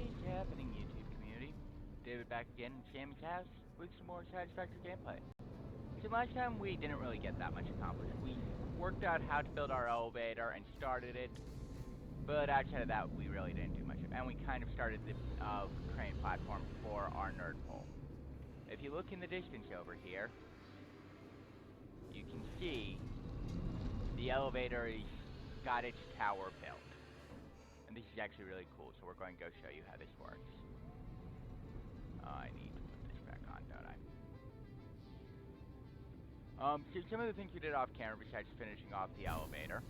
is happening, YouTube community? David back again in Sammy's house with some more satisfactory gameplay. So last time we didn't really get that much accomplished. We worked out how to build our elevator and started it, but outside of that we really didn't do much. And we kind of started the crane platform for our nerd pole. If you look in the distance over here, you can see the elevator is got its tower built. And this is actually really cool, so we're going to go show you how this works. I need to put this back on, don't I? So some of the things we did off camera besides finishing off the elevator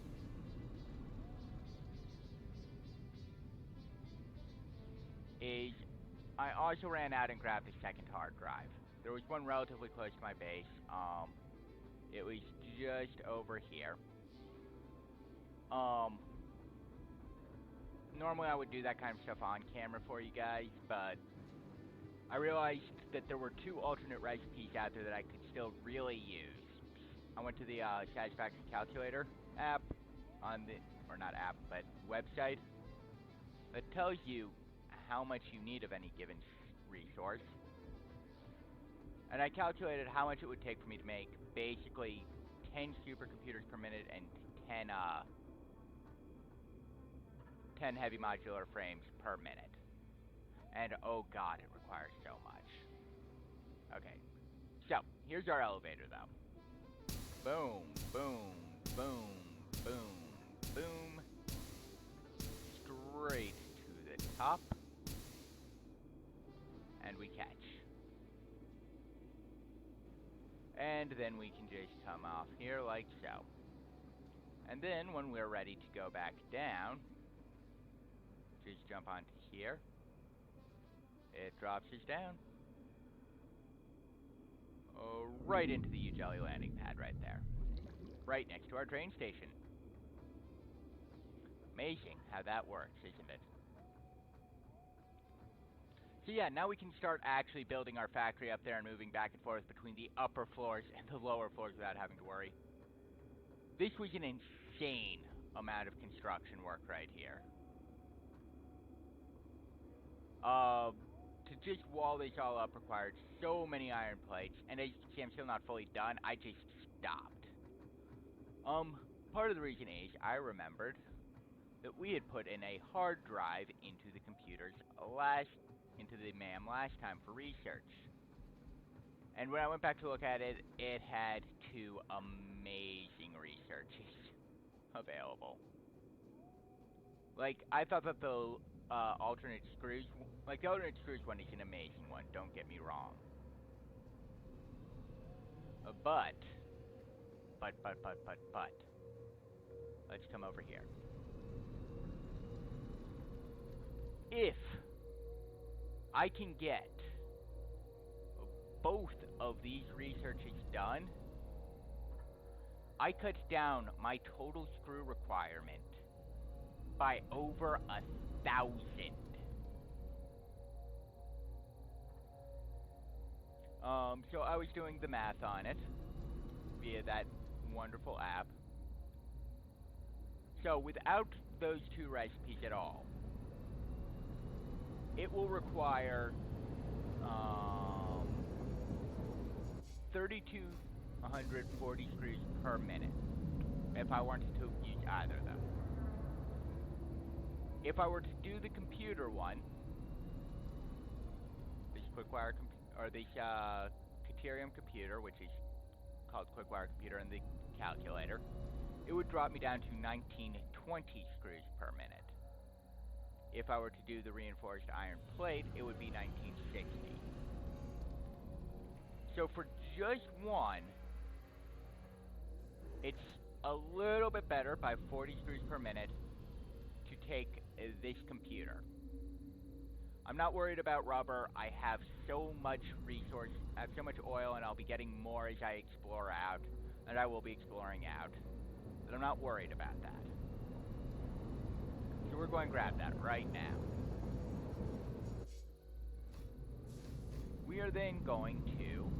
is I also ran out and grabbed the second hard drive. There was one relatively close to my base. It was just over here. Normally I would do that kind of stuff on camera for you guys, but I realized that there were two alternate recipes out there that I could still really use. I went to the Satisfactory Calculator app on the, or not app, but website that tells you how much you need of any given resource. And I calculated how much it would take for me to make basically 10 supercomputers per minute and 10 heavy modular frames per minute. And oh god, it requires so much. Okay, so here's our elevator though. Boom, boom, boom, boom, boom. Straight to the top. And we catch. And then we can just come off here like so. And then when we're ready to go back down, just jump onto here. It drops us down. Right into the U-Jelly landing pad right there. Right next to our train station. Amazing how that works, isn't it? So yeah, now we can start actually building our factory up there and moving back and forth between the upper floors and the lower floors without having to worry. This was an insane amount of construction work right here. To just wall this all up required so many iron plates, and as you can see, I'm still not fully done. I just stopped. Part of the reason is I remembered that we had put in a hard drive into the computers into the MAM last time for research. And when I went back to look at it, it had two amazing researches available. Like, I thought that the alternate screws, like the alternate screws one is an amazing one, don't get me wrong. But, let's come over here. If I can get both of these researches done, I cut down my total screw requirement by over 1,000. So I was doing the math on it via that wonderful app. So without those two recipes at all, it will require 3,240 screws per minute if I wanted to use either of them. If I were to do the computer one, this QuickWire or this Caterium computer, which is called QuickWire computer, and the calculator, it would drop me down to 1920 screws per minute. If I were to do the reinforced iron plate, it would be 1960. So for just one, it's a little bit better by 40 screws per minute to take this computer. I'm not worried about rubber. I have so much resource, I have so much oil, and I'll be getting more as I explore out, and I will be exploring out, that I'm not worried about that. So we're going to grab that right now. We are then going to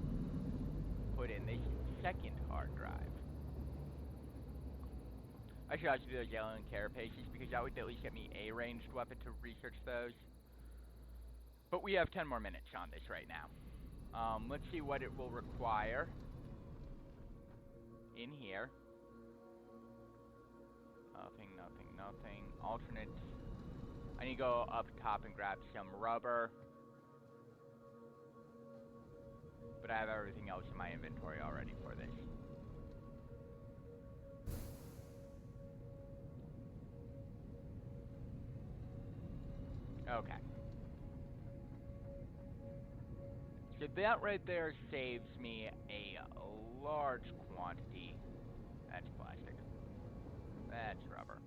put in this second hard drive. I should also do those yellow and carapaces because that would at least get me a ranged weapon to research those. But we have 10 more minutes on this right now. Let's see what it will require in here. Nothing, nothing, nothing. Alternates. I need to go up top and grab some rubber. But I have everything else in my inventory already for this. Okay. So that right there saves me a large quantity. That's plastic. That's rubber.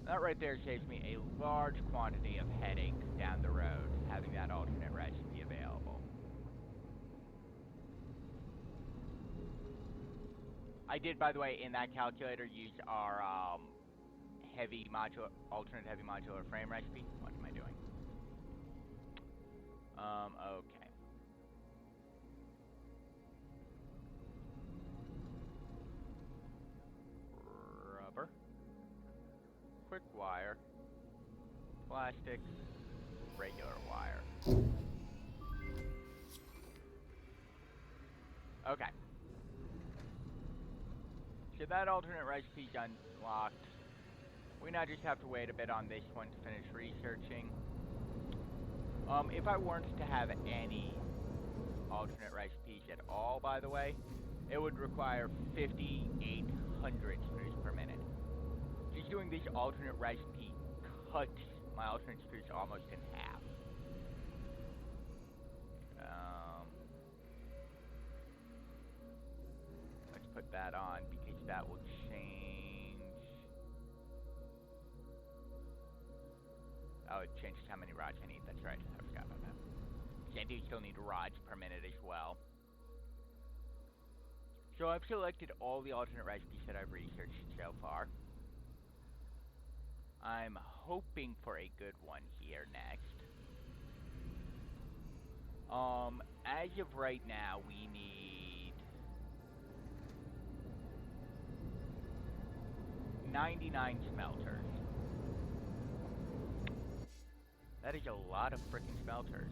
That right there saves me a large quantity of headache down the road, having that alternate recipe available. I did, by the way, in that calculator, use our alternate heavy modular frame recipe. What am I doing? Okay. Rubber. Quick wire. Plastic. Regular wire. Okay. So that alternate recipe's unlocked. We now just have to wait a bit on this one to finish researching. If I weren't to have any alternate recipes at all, by the way, it would require 5,800 screws per minute. Just doing this alternate recipe cuts my alternate screws almost in half. Let's put that on because that will change. Oh, it changes how many rods I need. That's right. I forgot about that. I do still need rods per minute as well. So I've selected all the alternate recipes that I've researched so far. I'm hoping for a good one here next. As of right now, we need 99 smelters. That is a lot of frickin' smelters.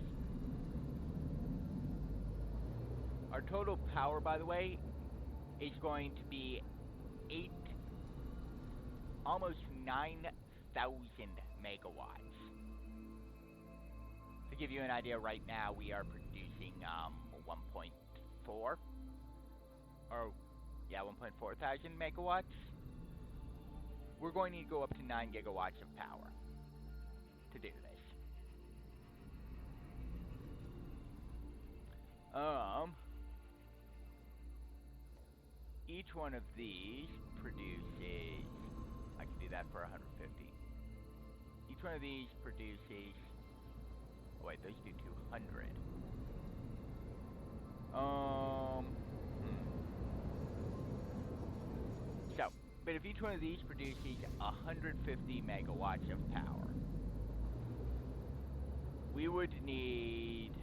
Our total power, by the way, is going to be almost 9,000 megawatts. To give you an idea, right now we are producing 1.4, or yeah, 1.4 thousand megawatts. We're going to go up to 9 gigawatts of power to do this. Each one of these produces, I can do that for 150. Each one of these produces, oh wait, those do 200. So, but if each one of these produces 150 megawatts of power, we would need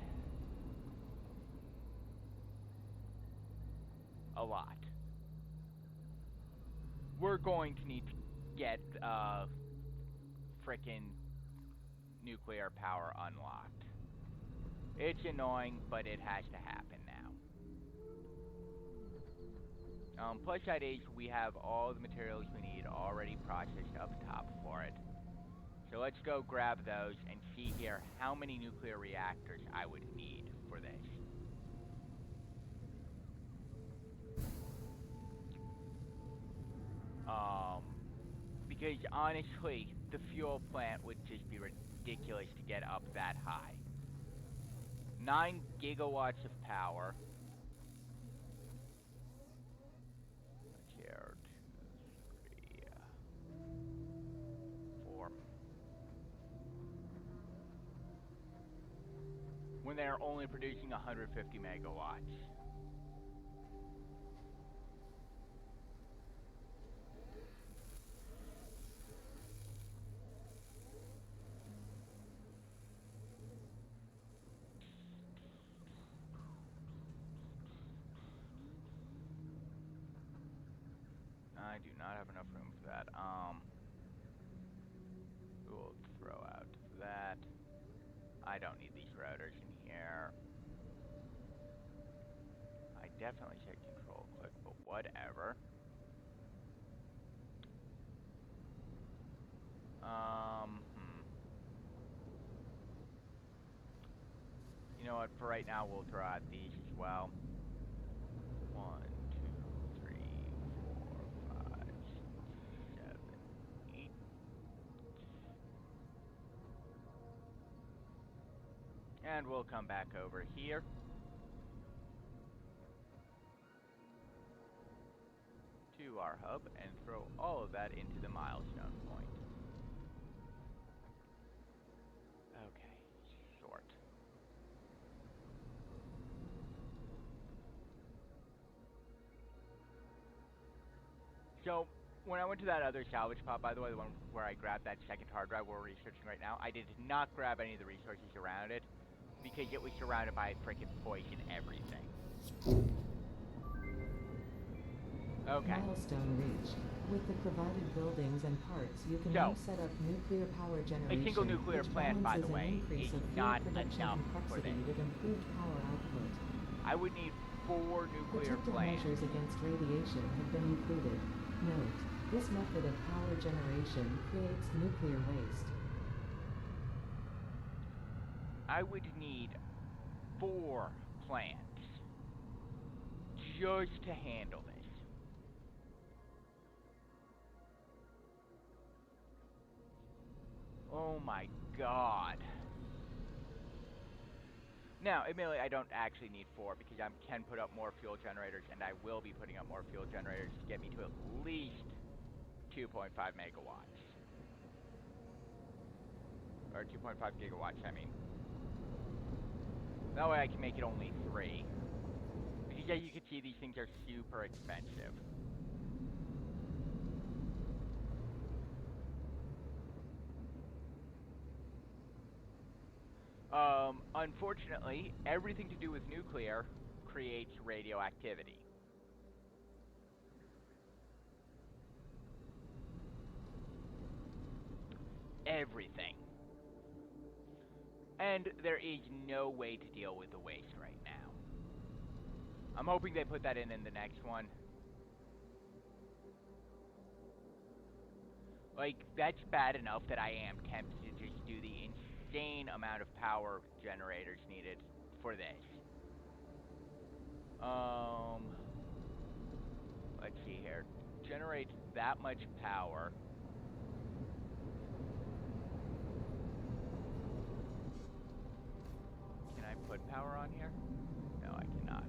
a lot. We're going to need to get frickin' nuclear power unlocked. It's annoying, but it has to happen now. Plus side is we have all the materials we need already processed up top for it. So let's go grab those and see here how many nuclear reactors I would need for this. Because honestly, the fuel plant would just be ridiculous to get up that high. 9 gigawatts of power. Here, 2, 3, 4. When they are only producing 150 megawatts. I do not have enough room for that. We'll throw out that. I don't need these rotors in here. I definitely said control click, but whatever. You know what, for right now we'll throw out these as well. 1, 2, 3, 4, 5, 6, 7, 8. And we'll come back over here. To our hub and throw all of that into the milestone point. Okay, sort. So, when I went to that other salvage pod, by the way, the one where I grabbed that second hard drive we're researching right now, I did not grab any of the resources around it, because it was surrounded by frickin' poison everything. Okay. Milestone reached. With the provided buildings and parts, you can now set up nuclear power generation. A single nuclear plant, by the way, is not enough for this. With improved power output. I would need 4 nuclear Protective plants. measures against radiation have been included. Note, this method of power generation creates nuclear waste. I would need 4 plants just to handle this. Oh my god. Now, admittedly, I don't actually need 4 because I can put up more fuel generators, and I will be putting up more fuel generators to get me to at least 2.5 megawatts. Or 2.5 gigawatts, I mean. That way I can make it only 3. Because as you can see, these things are super expensive. Unfortunately, everything to do with nuclear creates radioactivity. Everything. And there is no way to deal with the waste right now. I'm hoping they put that in the next one. Like, that's bad enough that I am tempted to just do the insane amount of power generators needed for this. Let's see here. Generate that much power. Can I put power on here? No, I cannot.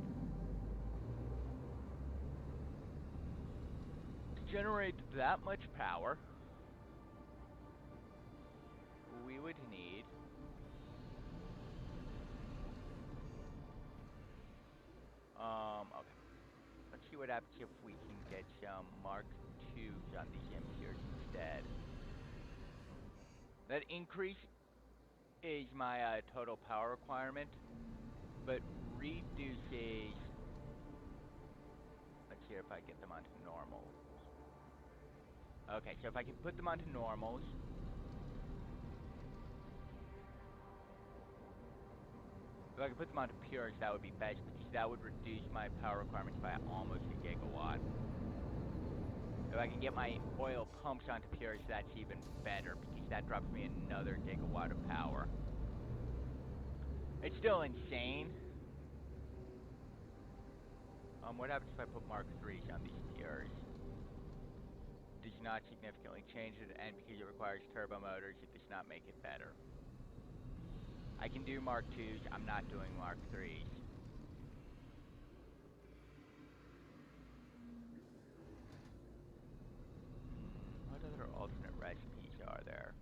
To generate that much power, we would need okay. Let's see what happens if we can get some Mark IIs on these MCRs instead. That increase is my total power requirement, but reduces. Let's see if I get them onto normals. Okay, so if I can put them onto normals. If I could put them onto pures, that would be best, because that would reduce my power requirements by almost a gigawatt. If I can get my oil pumps onto pures, that's even better, because that drops me another gigawatt of power. It's still insane. What happens if I put Mark IIIs on these pures? Does not significantly change it, and because it requires turbo motors, it does not make it better. I can do Mark IIs, I'm not doing Mark IIIs. What other alternate recipes are there?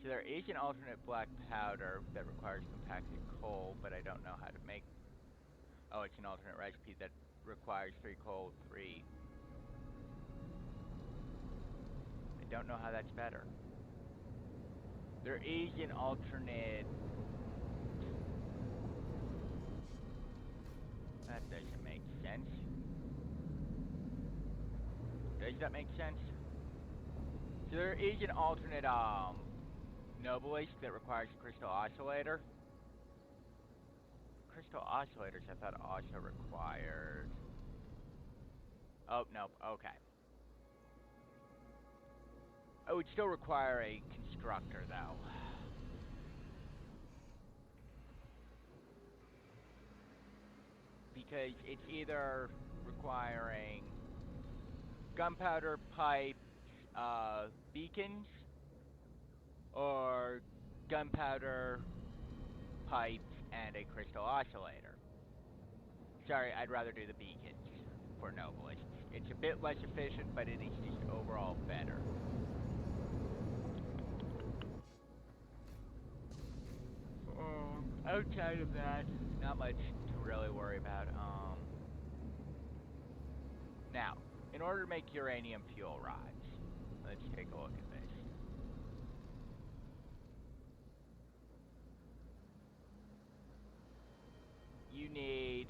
So there is an alternate black powder that requires compacted coal, but I don't know how to make. Oh, it's an alternate recipe that requires 3 coal, 3. I don't know how that's better. There is an alternate. That doesn't make sense. Does that make sense? So there is an alternate Novelist that requires a crystal oscillator. Crystal oscillators I thought also required... Oh, nope, okay. It would still require a constructor, though. Because it's either requiring gunpowder pipes, beacons, or gunpowder pipes and a crystal oscillator. Sorry, I'd rather do the beacons for Novelist. It's a bit less efficient, but it is just overall better. Outside of that, not much to really worry about. Now, in order to make uranium fuel rods, let's take a look at this. You need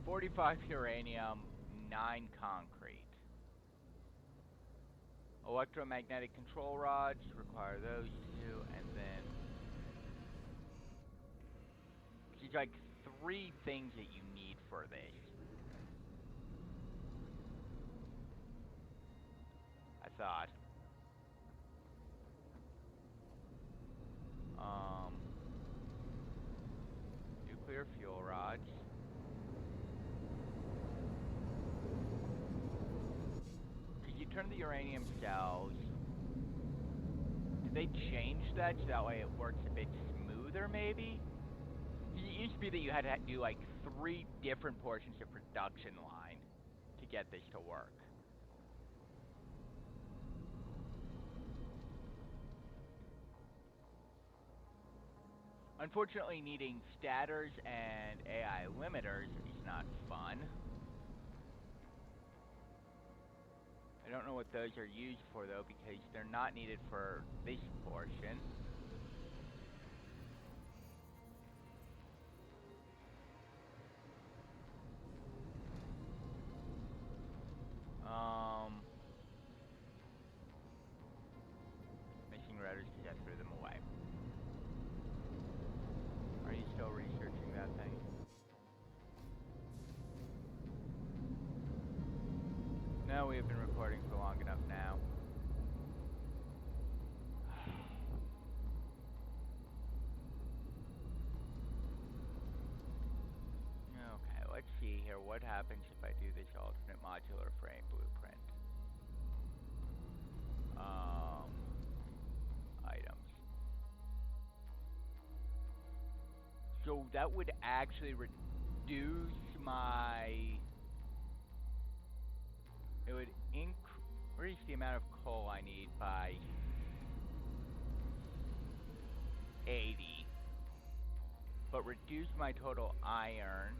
45 uranium, 9 concrete. Electromagnetic control rods, require those two, and then... There's like 3 things that you need for this. I thought. Nuclear fuel rods. Could you turn the uranium cells? Did they change that so that way it works a bit smoother, maybe? It used to be that you had to do like 3 different portions of production line to get this to work. Unfortunately, needing statters and AI limiters is not fun. I don't know what those are used for though, because they're not needed for this portion. Missing routers because I threw them away. Are you still researching that thing? No, we have been recording for long enough now. Okay, let's see here. What happens if I do this alternate modular frame blueprint? Items. So that would actually reduce my... It would increase the amount of coal I need by 80, but reduce my total iron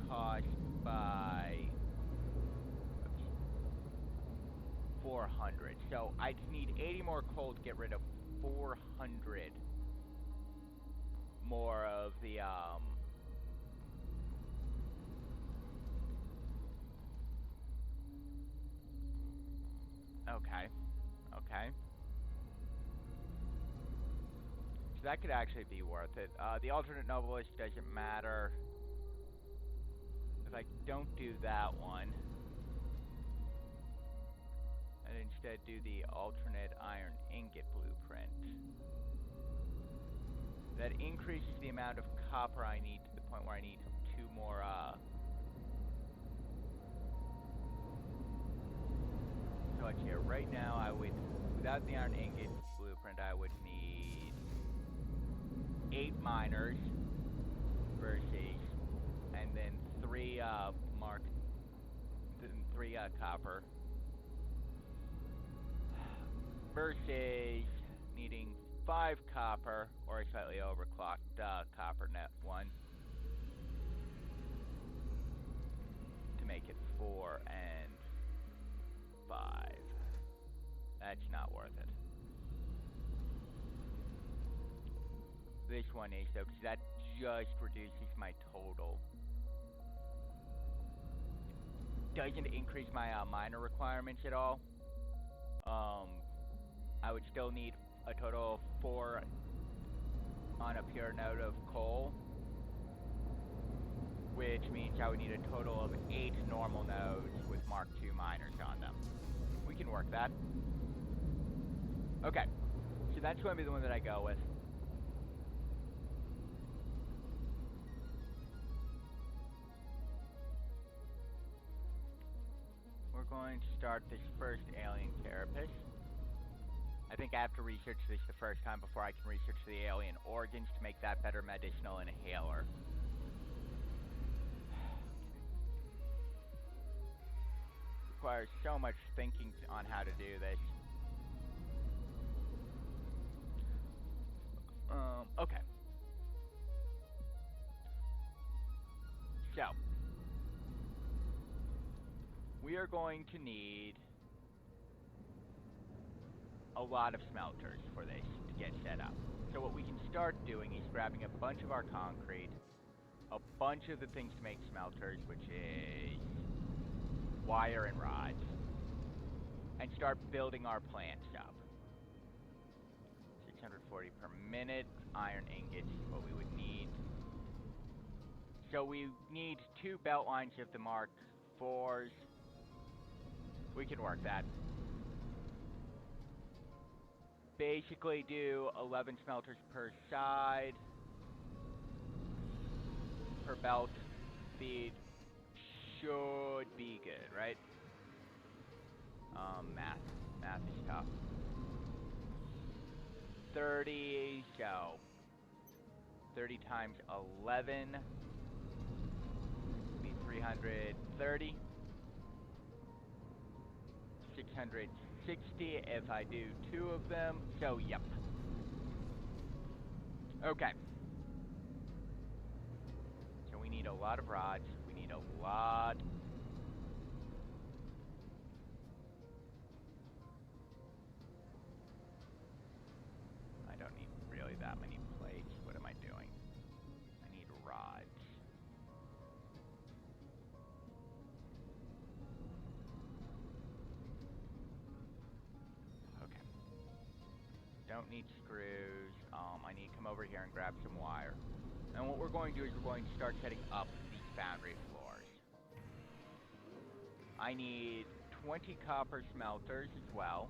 cost by 400. So I just need 80 more coal to get rid of 400 more of the Okay. So that could actually be worth it. The alternate novelist doesn't matter. If I don't do that one, and instead do the alternate iron ingot blueprint, that increases the amount of copper I need to the point where I need 2 more, So let's see here. Right now, I would, without the iron ingot blueprint, I would need 8 miners versus, and then 3 copper versus needing 5 copper or a slightly overclocked copper net 1 to make it 4 and 5. That's not worth it. this one is, though, because that just reduces my total. Doesn't increase my miner requirements at all. I would still need a total of 4 on a pure node of coal, which means I would need a total of 8 normal nodes with Mark II miners on them. We can work that. Okay, so that's going to be the one that I go with. We're going to start this first alien carapace. I think I have to research this the first time before I can research the alien organs to make that better medicinal inhaler. Requires so much thinking on how to do this. Okay. So, we are going to need a lot of smelters for this to get set up. So what we can start doing is grabbing a bunch of our concrete, a bunch of the things to make smelters, which is wire and rods, and start building our plants up. 640 per minute, iron ingots is what we would need. So we need 2 belt lines of the Mark IVs. We can work that. Basically do 11 smelters per side, per belt. Speed should be good, right? Math is tough. 30, so 30 times 11 would be 330. 660 if I do 2 of them, so yep. Okay. So we need a lot of rods, we need a lot. I don't need really that many plates, what am I doing? I need rods. Don't need screws. I need to come over here and grab some wire. And what we're going to do is we're going to start setting up these foundry floors. I need 20 copper smelters as well.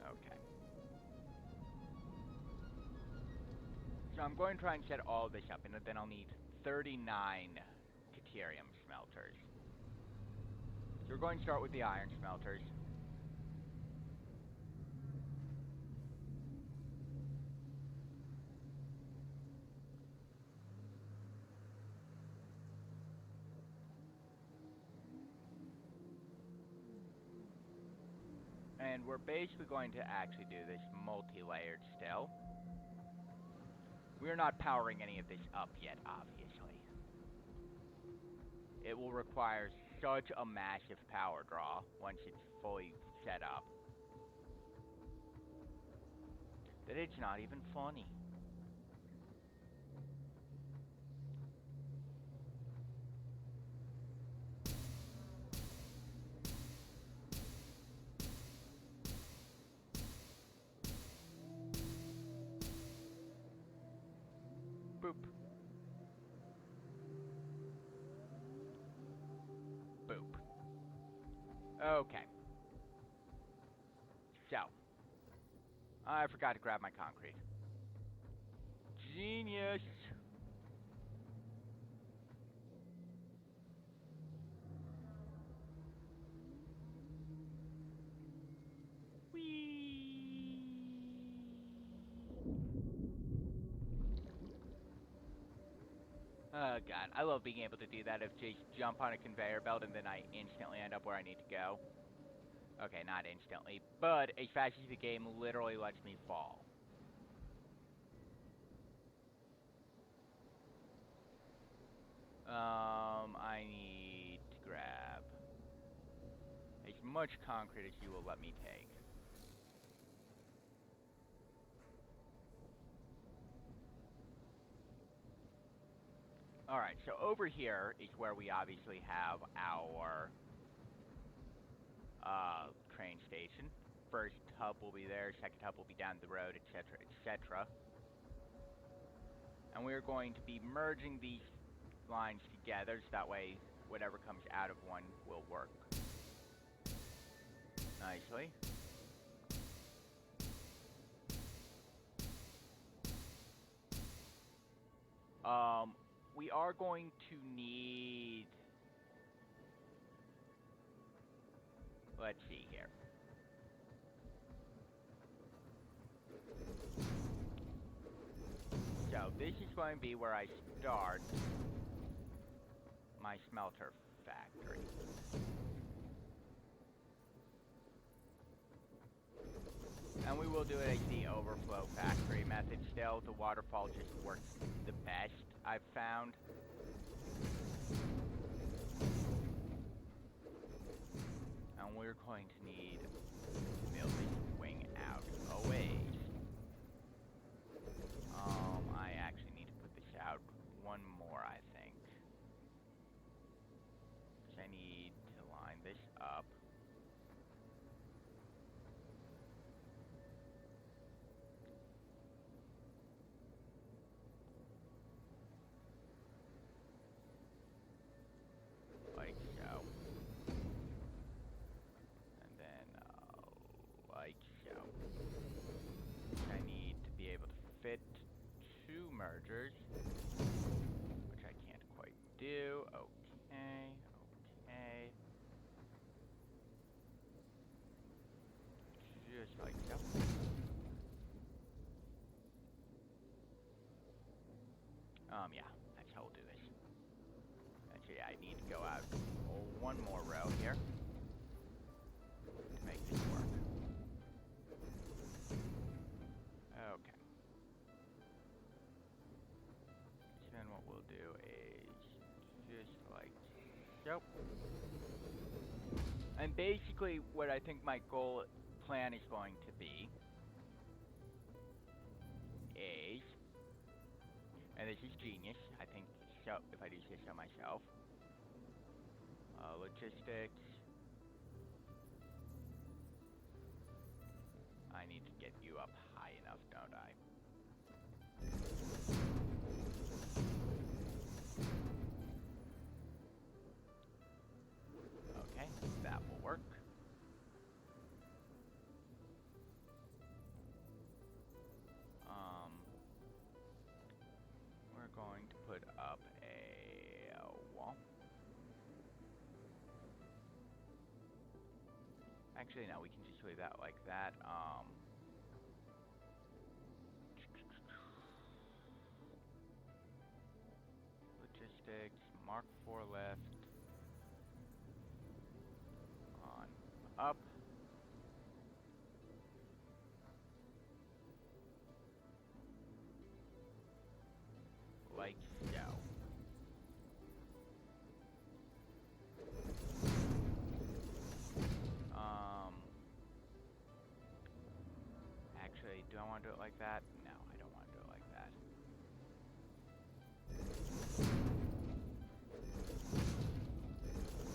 Okay. So I'm going to try and set all this up, and then I'll need 39 Caterium smelters. So we're going to start with the iron smelters. And we're basically going to actually do this multi-layered still. We're not powering any of this up yet, obviously. It will require such a massive power draw once it's fully set up that it's not even funny. Boop. Boop. Okay. So, I forgot to grab my concrete. Genius! Whee! Oh god, I love being able to do that, of just jump on a conveyor belt and then I instantly end up where I need to go. Okay, not instantly, but as fast as the game literally lets me fall. much concrete as you will let me take. Alright, so over here is where we obviously have our train station. First hub will be there, second hub will be down the road, etc., etc. And we're going to be merging these lines together, so that way whatever comes out of one will work nicely. We are going to need... Let's see here. So, this is going to be where I start my smelter factory. And we will do it as the overflow factory method still. The waterfall just works the best, I've found. And we're going to need to build this wing out a ways. I actually need to put this out one more, I think. Because I need to line this up. Like so. And then, like so. I need to be able to fit 2 mergers, which I can't quite do. Okay, okay. Just like so. Yeah, that's how we'll do this. Actually, I need to go out one more row here to make this work. Okay. So then what we'll do is just like so. And basically what I think my plan is going to be is, and this is genius, I think, so if I do say so myself, logistics, I need to get you up high enough, don't I? Okay, that will work. We're going to put up a wall. Actually, no, we can just leave that like that. Logistics, Mark 4 left. On up. Like so. Actually, do I want to do it like that? No, I don't want to do it like that.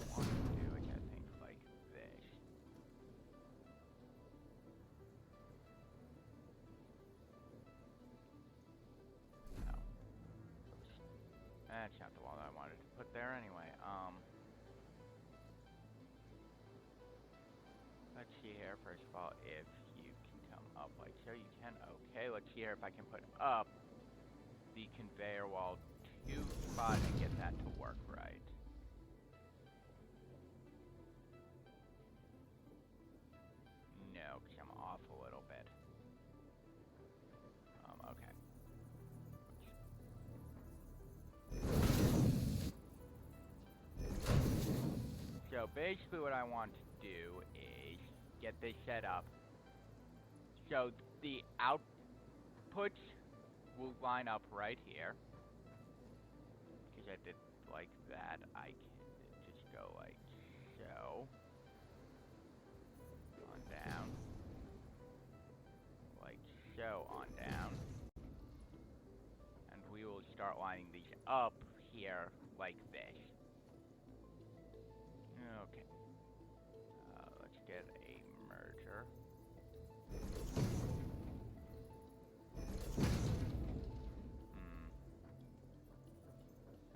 I want to do it, I think, like this. No. That's not the wall that I wanted to put there anyway. Let's see here, first of all, if you can come up like so. You can, okay. Let's see here if I can put up the conveyor wall to spot and get that to work right. No, because I'm off a little bit. Okay. So basically what I want to do is get this set up so the outputs will line up right here. Because I did like that, I can just go like so. so on down. And we will start lining these up here like this. Okay. Let's get a merger.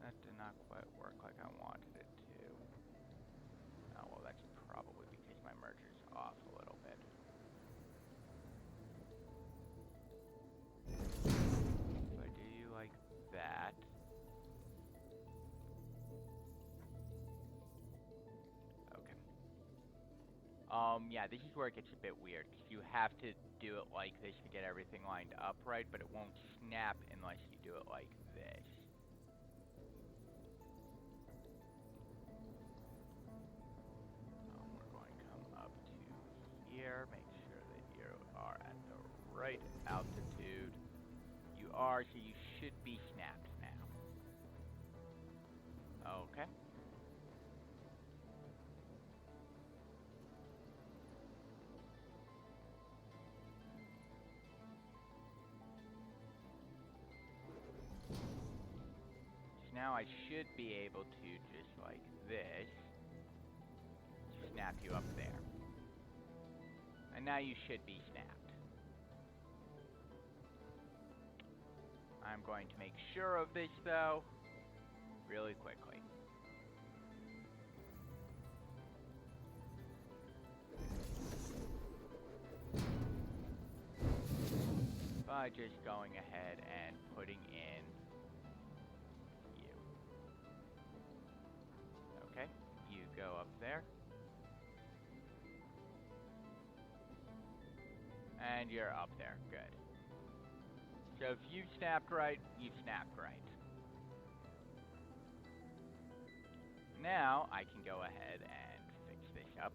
That did not quite work like I wanted it to. Oh, well, that's probably because my merger's off a little bit. If I do you like that. Okay. Yeah, this is where it gets a bit weird, because you have to do it like this to get everything lined up right, but it won't snap unless you do it like this. We're going to come up to here, make sure that you are at the right altitude. You are, so you should be snapped now. Okay. Now I should be able to, just like this, snap you up there. And now you should be snapped. I'm going to make sure of this, though, really quickly. By just going ahead and putting in okay, you go up there. And you're up there. Good. So if you've snapped right, you've snapped right. Now I can go ahead and fix this up.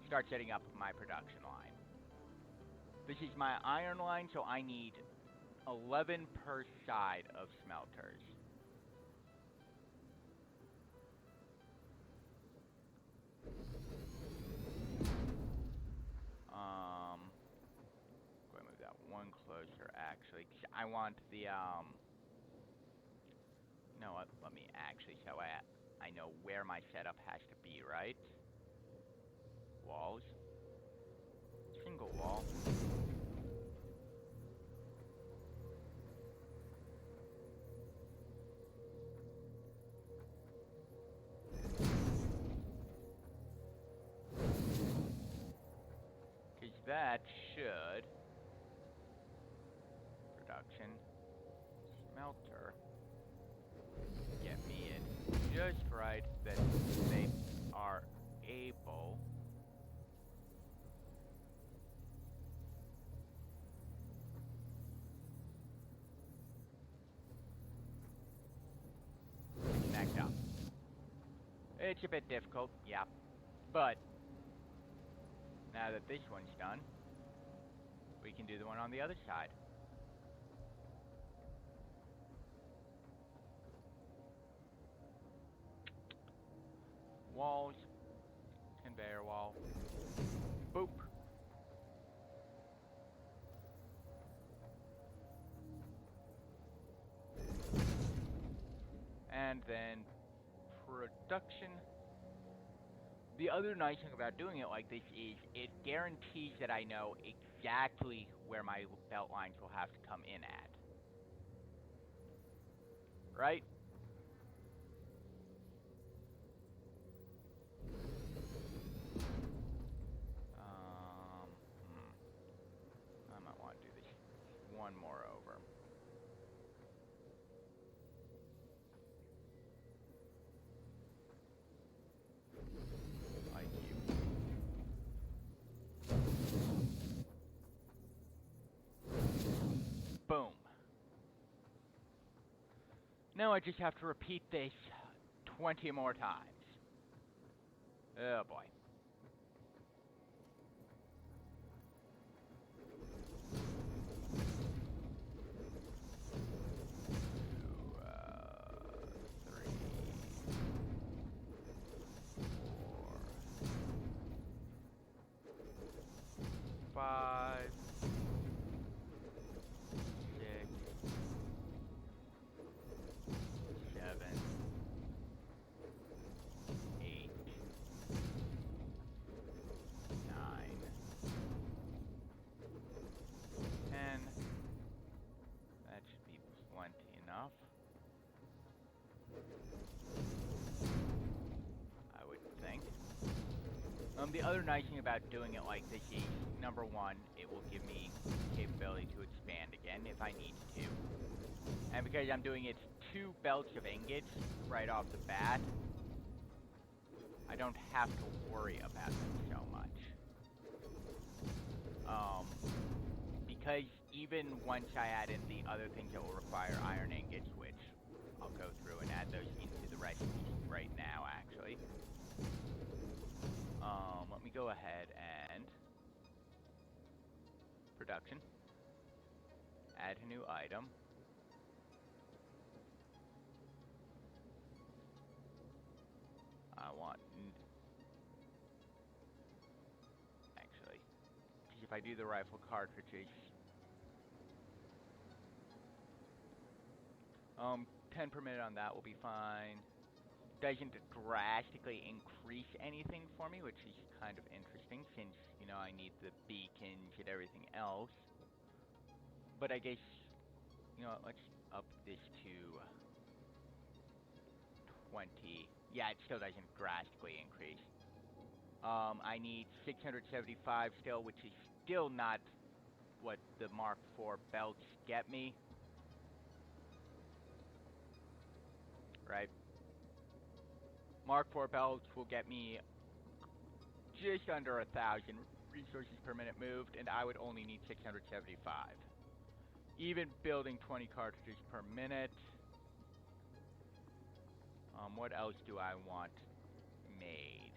Start setting up my production line. This is my iron line, so I need 11 per side of smelters. Go ahead and move that one closer, actually, 'cause I want the, you know what, let me actually, so I know where my setup has to be, right? Walls. Single wall. That should production smelter get me in just right that they are able to connect up. It's a bit difficult, yeah, but now that this one's done, we can do the one on the other side. Walls, conveyor wall, boop. And then production. The other nice thing about doing it like this is it guarantees that I know exactly where my belt lines will have to come in at. Right? I might want to do this one more over. Boom. Now I just have to repeat this 20 more times. Oh boy. Five, The other nice thing about doing it like this is, number one, it will give me capability to expand again if I need to. And because I'm doing it 2 belts of ingots right off the bat, I don't have to worry about them so much. Because even once I add in the other things that will require iron ingots, which I'll go through and add those into the recipes right now, actually. Let me go ahead and production. Add a new item. I want... Actually, because if I do the rifle cartridges... 10 per minute on that will be fine. Doesn't drastically increase anything for me, which is kind of interesting since, you know, I need the beacons and everything else. But I guess, you know, let's up this to 20. Yeah, it still doesn't drastically increase. I need 675 still, which is still not what the Mark IV belts get me. Right? Mark IV belts will get me just under 1,000 resources per minute moved, and I would only need 675. Even building 20 cartridges per minute. What else do I want made?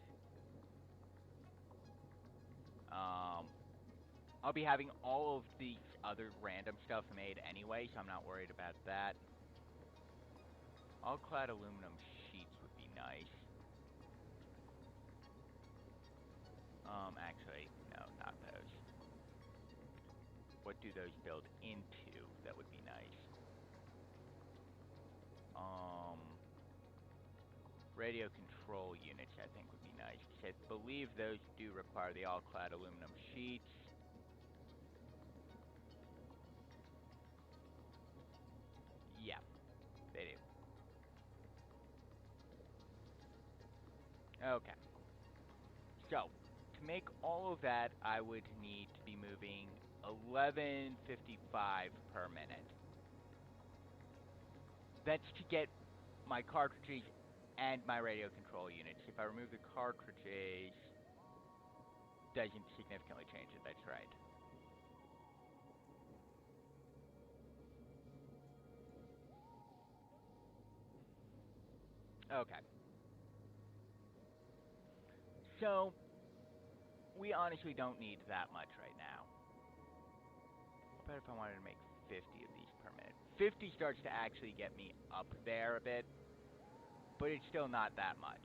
I'll be having all of the other random stuff made anyway, so I'm not worried about that. All-clad aluminum sheets would be nice. Actually, no, not those. What do those build into? That would be nice. Radio control units, I think, would be nice. Because I believe those do require the all-clad aluminum sheets. Yeah, they do. Okay. So, to make all of that, I would need to be moving 1155 per minute. That's to get my cartridges and my radio control units. If I remove the cartridges, doesn't significantly change it, that's right. Okay. So, we honestly don't need that much right now. What about if I wanted to make 50 of these per minute? 50 starts to actually get me up there a bit, but it's still not that much.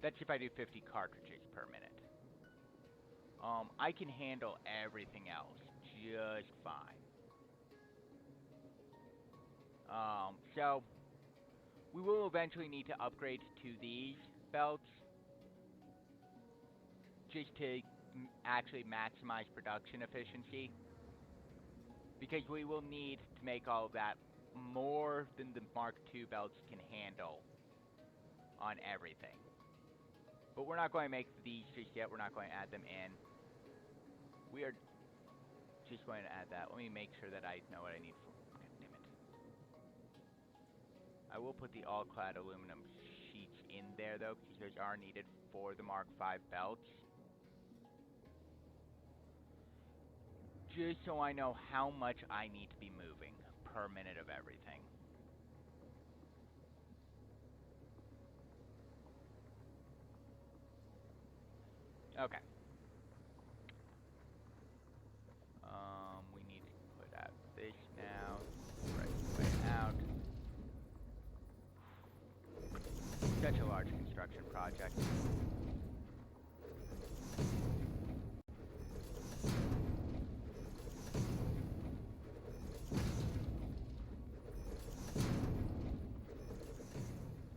That's if I do 50 cartridges per minute. I can handle everything else just fine. So, we will eventually need to upgrade to these belts just to actually maximize production efficiency. Because we will need to make all of that more than the Mark II belts can handle on everything. But we're not going to make these just yet. We're not going to add them in. We are just going to add that. Let me make sure that I know what I need for... God damn it. I will put the all-clad aluminum sheets in there, though, because those are needed for the Mark V belts. Just so I know how much I need to be moving per minute of everything. Okay. We need to put out this now. Right way out. Such a large construction project.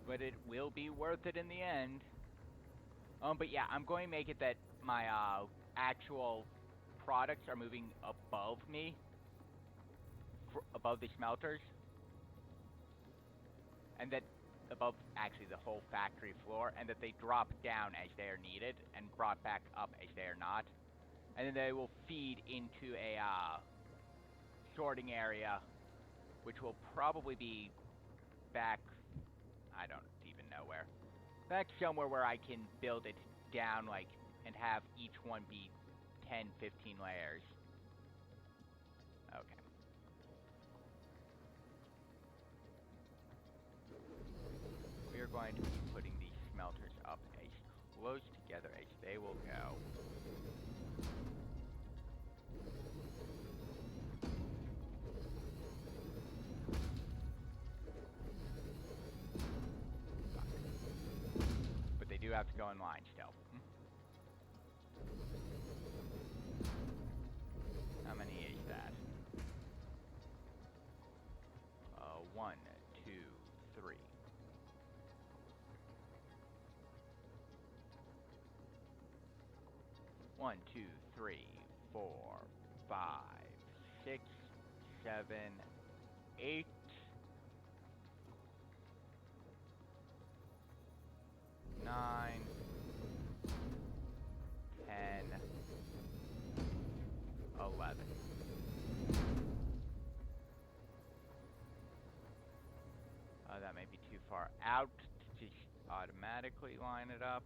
But it will be worth it in the end. But yeah, I'm going to make it that my actual products are moving above me, above the smelters. and that above actually the whole factory floor, and that they drop down as they are needed and brought back up as they are not, and then they will feed into a sorting area, which will probably be back, I don't even know where, back somewhere where I can build it down, like, and have each one be 10, 15 layers. Okay. We are going to be putting these smelters up as close together as they will go. But they do have to go in line still. How many is that? 1, 2, 3. 1, 2, 3, 4, 5, 6, 7, 8. 9, 10, 11. That may be too far out to just automatically line it up.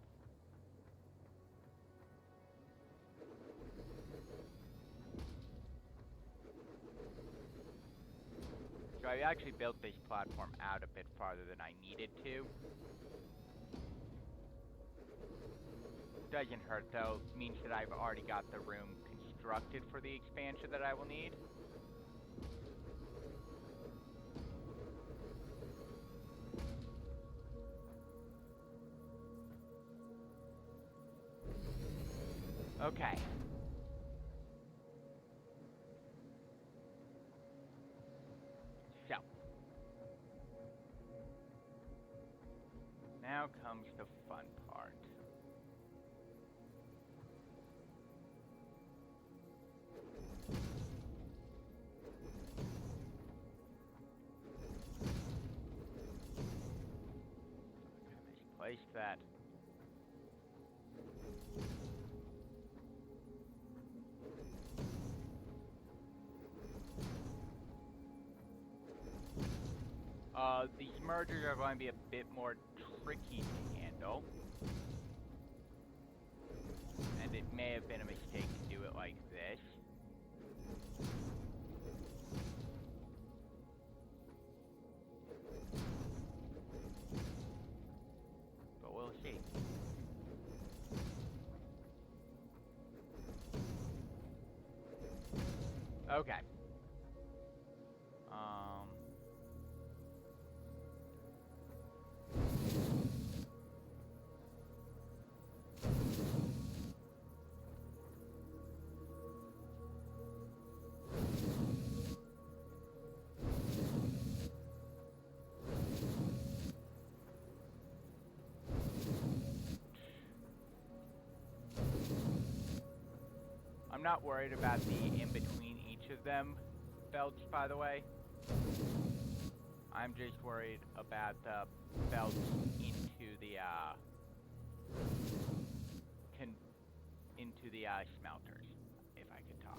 So I actually built this platform out a bit farther than I needed to. Doesn't hurt though, means that I've already got the room constructed for the expansion that I will need. Okay. So. Now comes the fun part. Place that. These mergers are going to be a bit more tricky to handle. And it may have been a mistake to do it like this. But we'll see. Okay. I'm not worried about the in-between each of them belts, by the way. I'm just worried about the belts into the smelters, if I could talk.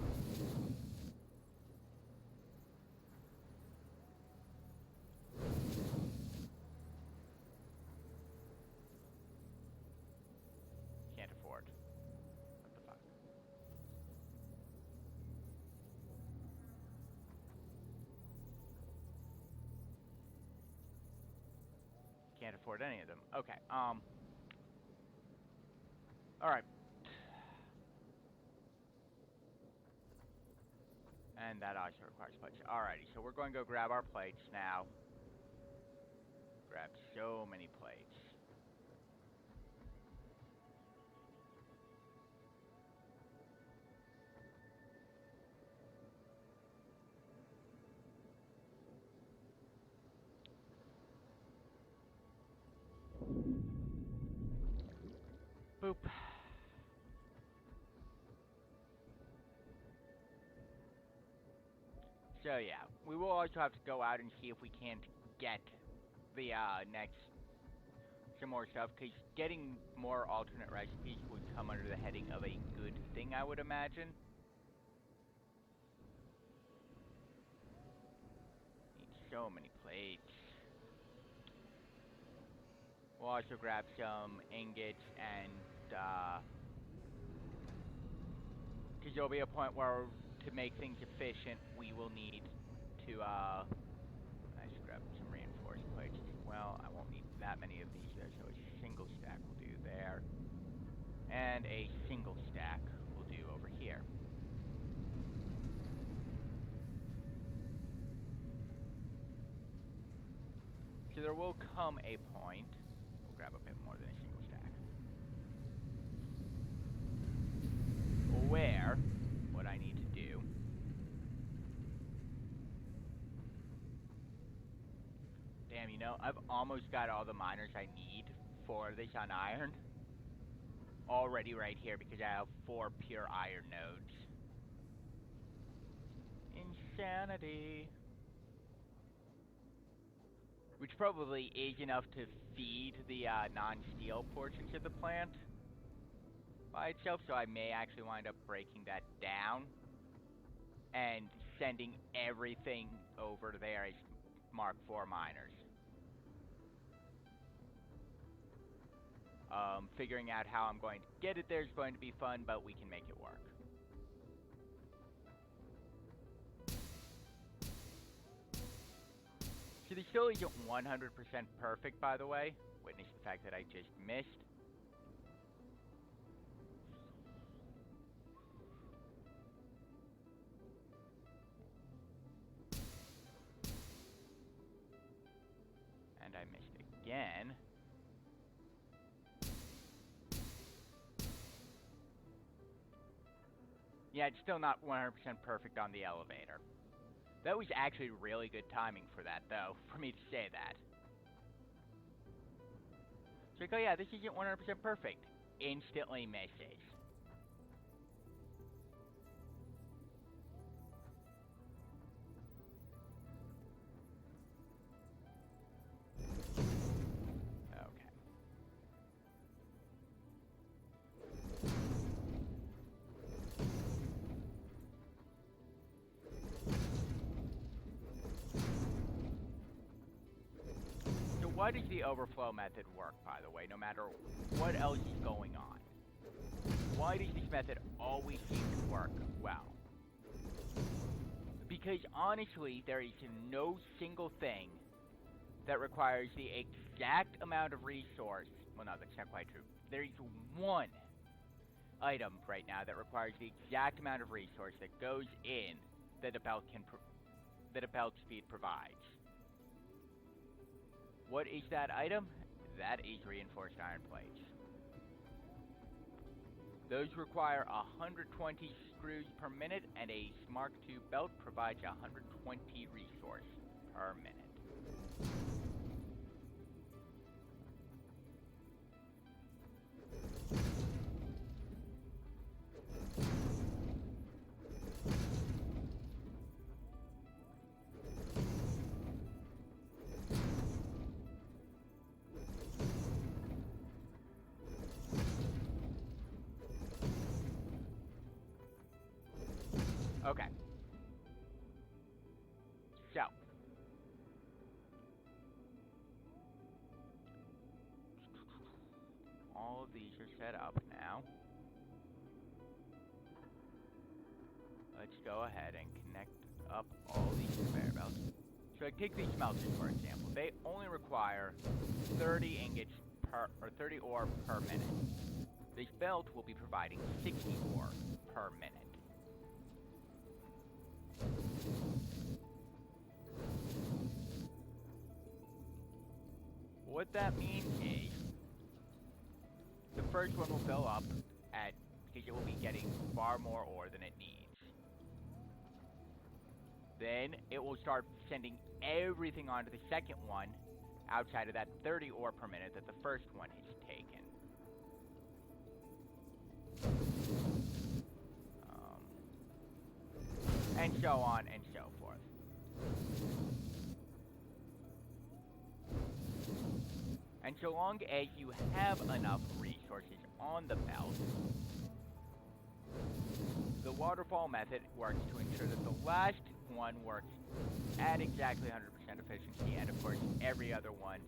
Can't afford. What the fuck? Can't afford any of them. Okay, alright. And that also requires plates. Alrighty, so we're going to go grab our plates now. Grab so many plates. Boop. So yeah, we will also have to go out and see if we can't get the next some more stuff, because getting more alternate recipes would come under the heading of a good thing, I would imagine. Need so many plates. We'll also grab some ingots and, because there'll be a point where, to make things efficient, we will need to, let's grab some reinforced plates as well. I won't need that many of these there, so a single stack will do there. And a single stack will do over here. So there will come a point, we'll grab a bit more than a single stack, where what I need to do damn, you know, I've almost got all the miners I need for this on iron already right here because I have 4 pure iron nodes. Insanity. Which probably is enough to feed the non-steel portions of the plant by itself, so I may actually wind up breaking that down and sending everything over there as Mark IV miners. Figuring out how I'm going to get it there is going to be fun, but we can make it work. So this still isn't 100% perfect, by the way. Witness the fact that I just missed. And I missed again. Yeah, it's still not 100% perfect on the elevator. That was actually really good timing for that, though, for me to say that. It's like, oh yeah, this isn't 100% perfect. Instantly misses. Why does the overflow method work, by the way, no matter what else is going on? Why does this method always seem to work well? Because honestly, there is no single thing that requires the exact amount of resource. Well, no, that's not quite true. There is one item right now that requires the exact amount of resource that goes in that a belt speed provides. What is that item? That is reinforced iron plates. Those require 120 screws per minute, and a Mark II belt provides 120 resource per minute. Okay. So. All of these are set up now. Let's go ahead and connect up all these conveyor belts. So I take these smelters, for example. They only require 30 ingots per, or 30 ore per minute. This belt will be providing 60 ore per minute. What that means is, the first one will fill up because it will be getting far more ore than it needs. Then it will start sending everything onto the second one outside of that 30 ore per minute that the first one has taken. And so on and so forth. And so long as you have enough resources on the belt, the waterfall method works to ensure that the last one works at exactly 100% efficiency, and of course every other one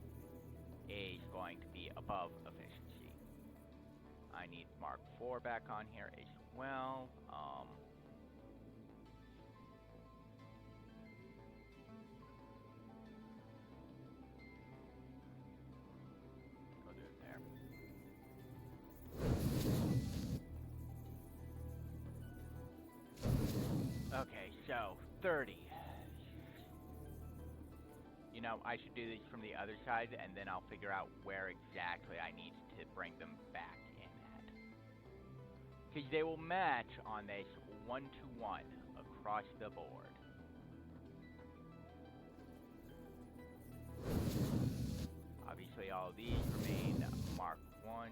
is going to be above efficiency. I need Mark IV back on here as well. We'll do it there. Okay, so 30. You know, I should do this from the other side, and then I'll figure out where exactly I need to bring them back in at. Because they will match on this 1-to-1 across the board. Obviously, all of these remain Mark 1s.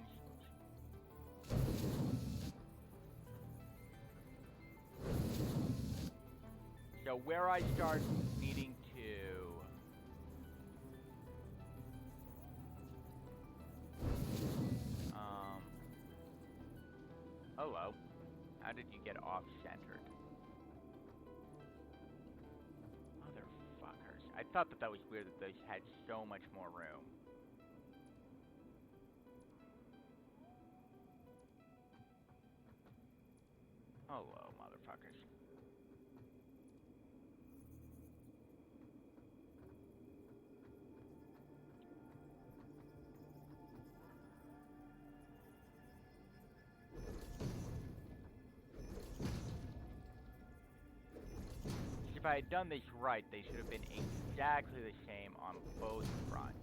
So where I start needing to... Hello. How did you get off-centered? Motherfuckers. I thought that was weird that those had so much more room. Hello, motherfuckers. If I had done this right, they should have been exactly the same on both fronts.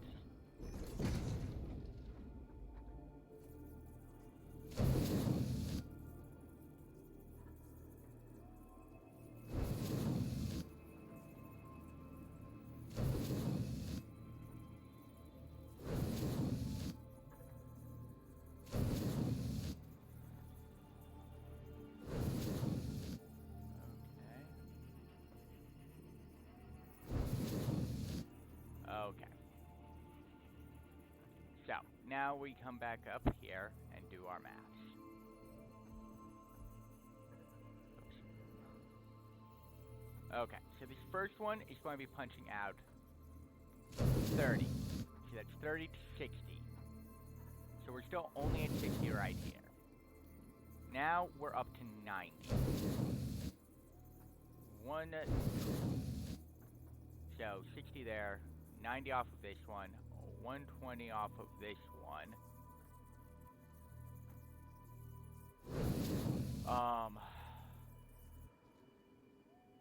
Okay. So, now we come back up here and do our maths. Oops. Okay, so this first one is going to be punching out 30. So that's 30 to 60. So we're still only at 60 right here. Now we're up to 90. So 60 there. 90 off of this one, 120 off of this one.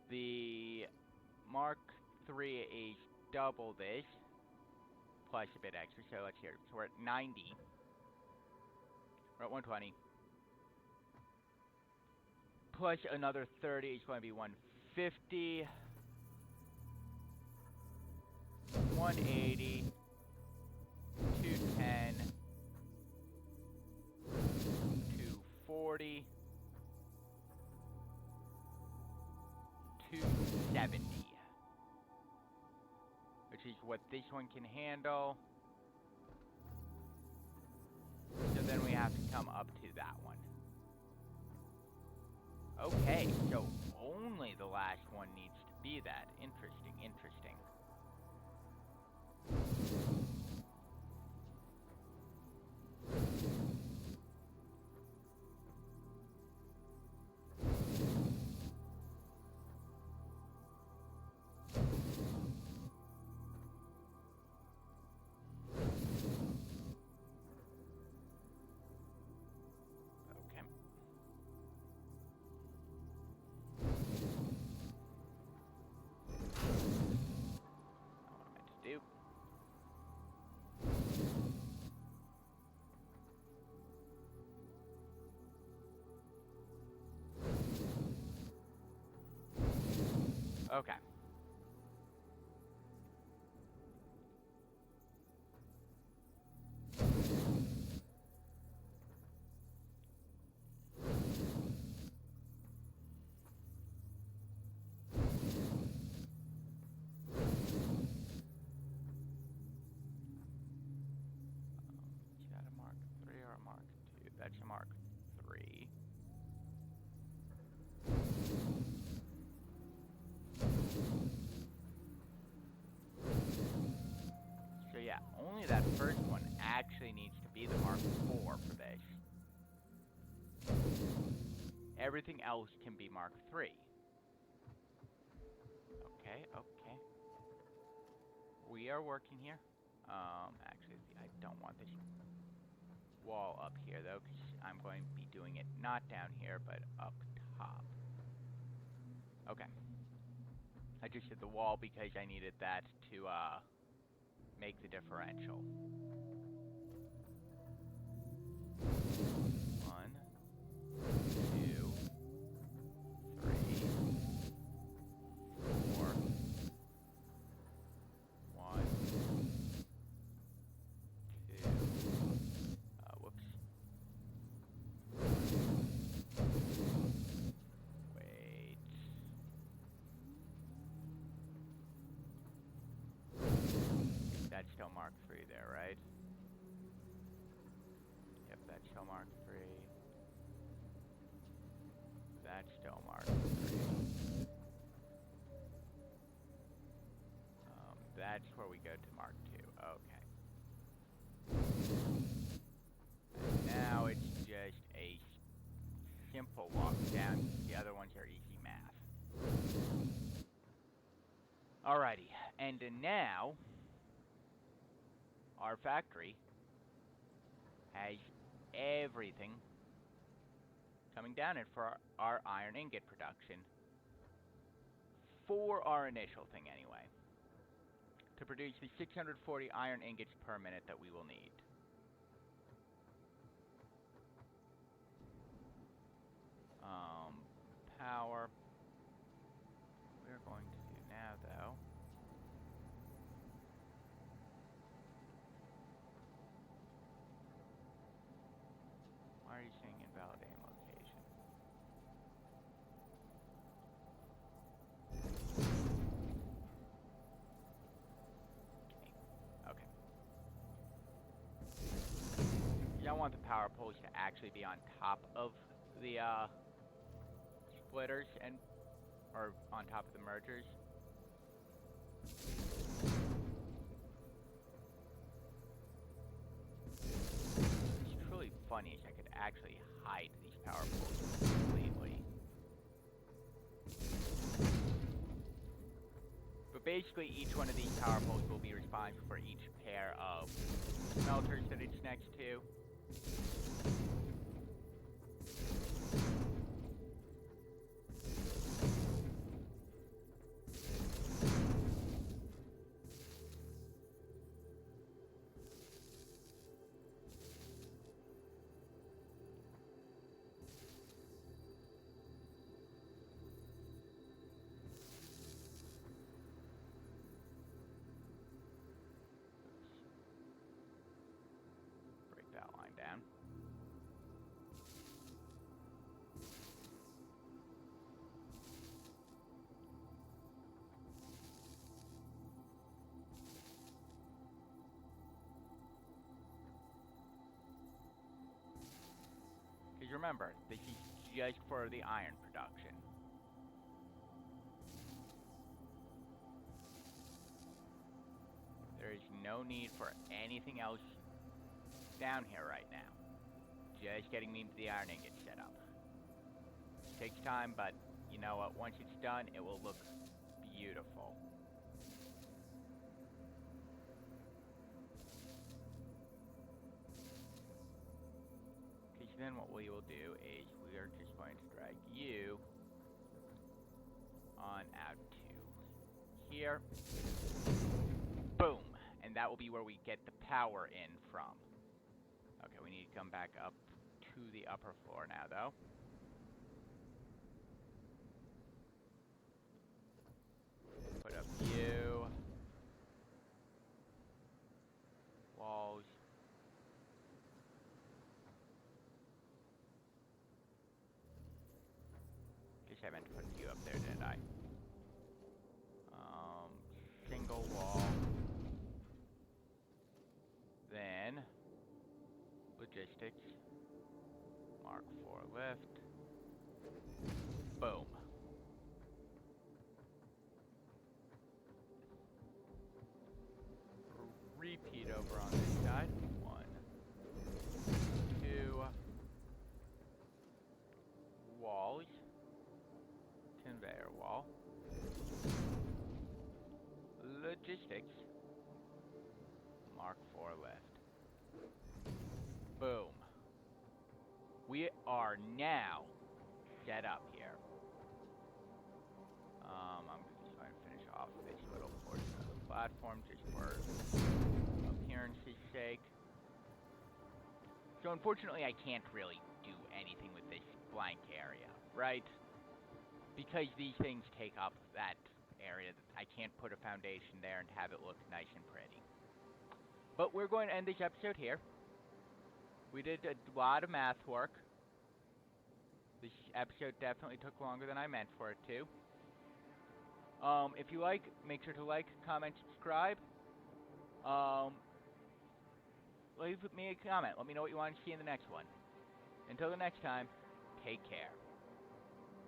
The Mark III is double this, plus a bit extra, so let's hear it. So we're at 90. We're at 120. Plus another 30 is going to be 150. 180, 210, 240, 270, which is what this one can handle. So then we have to come up to that one. Okay, so only the last one needs to be that. Interesting, interesting. Okay. actually needs to be the Mark IV for this. Everything else can be Mark III. Okay, okay. We are working here. Actually, I don't want this wall up here, though, because I'm going to be doing it not down here, but up top. Okay. I just did the wall because I needed that to, make the differential. 1, 2, 3, 4. 1, 2. Whoops. Wait. That's still Mark III there, right? Yep, that's still Mark III. That's still Mark III. That's where we go to Mark II. Okay. And now it's just a simple walk down. The other ones are easy math. Alrighty, and now our factory has everything coming down it for our iron ingot production. For our initial thing anyway. To produce the 640 iron ingots per minute that we will need. Power. We're going to do now, though. Why are you saying invalidate location? Okay. You don't want the power poles to actually be on top of the splitters or on top of the mergers. What's truly funny is I could actually hide these power poles completely. But basically each one of these power poles will be responsible for each pair of smelters that it's next to. Break that line down. Because remember, this is just for the iron production. There is no need for anything else down here right now. Just getting me the iron ingot set up. It takes time, but you know what? Once it's done, it will look beautiful. Because then what we will do is we are just going to drag you on out to here. Boom! And that will be where we get the power in from. Okay, we need to come back up to the upper floor now, though. Put up you. Walls. Guess I meant to put you up there, didn't I? Single wall. Then, logistics. Mark IV lift. Boom. Repeat over on this side. 1, we are now set up here. I'm just going to finish off this little portion of the platform just for appearance's sake. So unfortunately I can't really do anything with this blank area, right? Because these things take up that area, I can't put a foundation there and have it look nice and pretty. But we're going to end this episode here. We did a lot of math work. This episode definitely took longer than I meant for it to. If you like, make sure to like, comment, subscribe. Leave me a comment. Let me know what you want to see in the next one. Until the next time, take care.